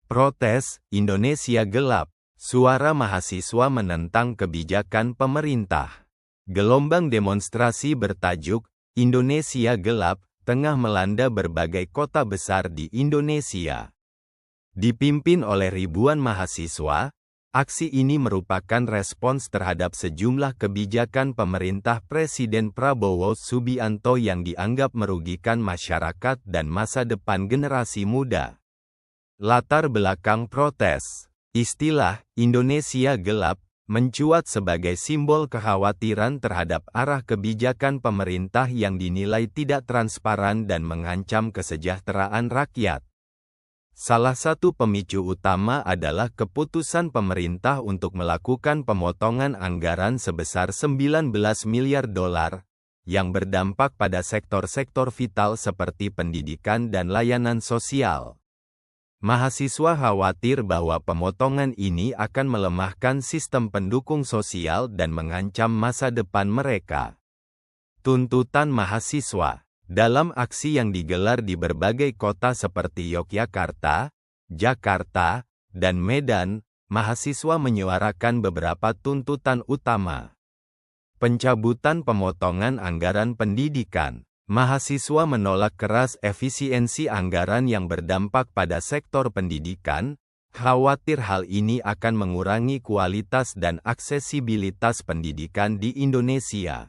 Protes, Indonesia gelap. Suara mahasiswa menentang kebijakan pemerintah. Gelombang demonstrasi bertajuk Indonesia Gelap tengah melanda berbagai kota besar di Indonesia. Dipimpin oleh ribuan mahasiswa, aksi ini merupakan respons terhadap sejumlah kebijakan pemerintah Presiden Prabowo Subianto yang dianggap merugikan masyarakat dan masa depan generasi muda. Latar belakang protes. Istilah Indonesia Gelap mencuat sebagai simbol kekhawatiran terhadap arah kebijakan pemerintah yang dinilai tidak transparan dan mengancam kesejahteraan rakyat. Salah satu pemicu utama adalah keputusan pemerintah untuk melakukan pemotongan anggaran sebesar 19 miliar dolar, yang berdampak pada sektor-sektor vital seperti pendidikan dan layanan sosial. Mahasiswa khawatir bahwa pemotongan ini akan melemahkan sistem pendukung sosial dan mengancam masa depan mereka. Tuntutan mahasiswa. Dalam aksi yang digelar di berbagai kota seperti Yogyakarta, Jakarta, dan Medan, mahasiswa menyuarakan beberapa tuntutan utama. Pencabutan pemotongan anggaran pendidikan. Mahasiswa menolak keras efisiensi anggaran yang berdampak pada sektor pendidikan, khawatir hal ini akan mengurangi kualitas dan aksesibilitas pendidikan di Indonesia.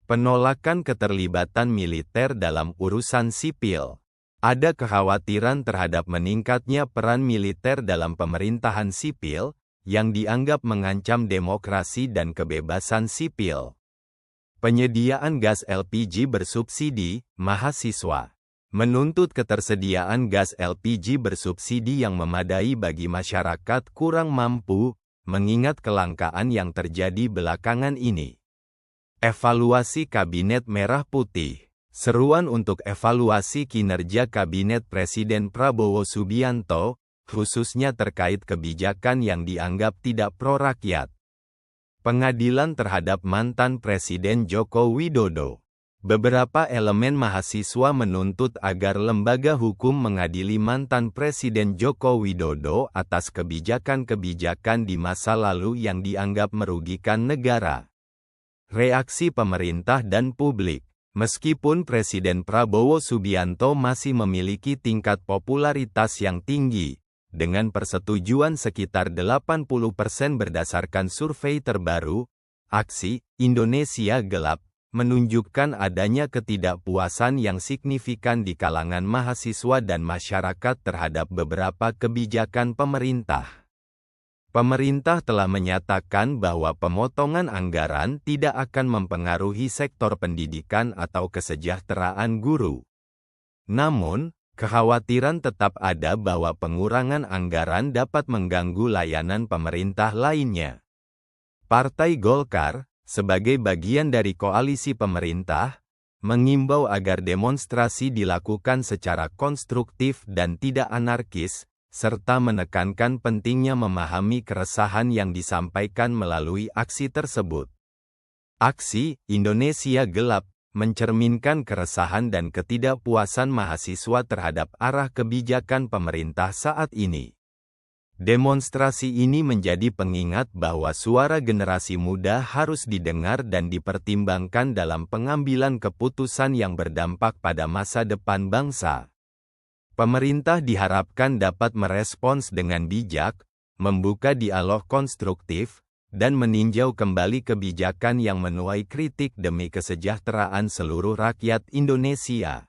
Penolakan keterlibatan militer dalam urusan sipil. Ada kekhawatiran terhadap meningkatnya peran militer dalam pemerintahan sipil, yang dianggap mengancam demokrasi dan kebebasan sipil. Penyediaan gas LPG bersubsidi, mahasiswa menuntut ketersediaan gas LPG bersubsidi yang memadai bagi masyarakat kurang mampu, mengingat kelangkaan yang terjadi belakangan ini. Evaluasi Kabinet Merah Putih. Seruan untuk evaluasi kinerja Kabinet Presiden Prabowo Subianto, khususnya terkait kebijakan yang dianggap tidak pro-rakyat. Pengadilan terhadap mantan Presiden Joko Widodo. Beberapa elemen mahasiswa menuntut agar lembaga hukum mengadili mantan Presiden Joko Widodo atas kebijakan-kebijakan di masa lalu yang dianggap merugikan negara. Reaksi pemerintah dan publik. Meskipun Presiden Prabowo Subianto masih memiliki tingkat popularitas yang tinggi, dengan persetujuan sekitar 80% berdasarkan survei terbaru, aksi Indonesia Gelap menunjukkan adanya ketidakpuasan yang signifikan di kalangan mahasiswa dan masyarakat terhadap beberapa kebijakan pemerintah. Pemerintah telah menyatakan bahwa pemotongan anggaran tidak akan mempengaruhi sektor pendidikan atau kesejahteraan guru. Namun, kekhawatiran tetap ada bahwa pengurangan anggaran dapat mengganggu layanan pemerintah lainnya. Partai Golkar, sebagai bagian dari koalisi pemerintah, mengimbau agar demonstrasi dilakukan secara konstruktif dan tidak anarkis, serta menekankan pentingnya memahami keresahan yang disampaikan melalui aksi tersebut. Aksi Indonesia Gelap mencerminkan keresahan dan ketidakpuasan mahasiswa terhadap arah kebijakan pemerintah saat ini. Demonstrasi ini menjadi pengingat bahwa suara generasi muda harus didengar dan dipertimbangkan dalam pengambilan keputusan yang berdampak pada masa depan bangsa. Pemerintah diharapkan dapat merespons dengan bijak, membuka dialog konstruktif, dan meninjau kembali kebijakan yang menuai kritik demi kesejahteraan seluruh rakyat Indonesia.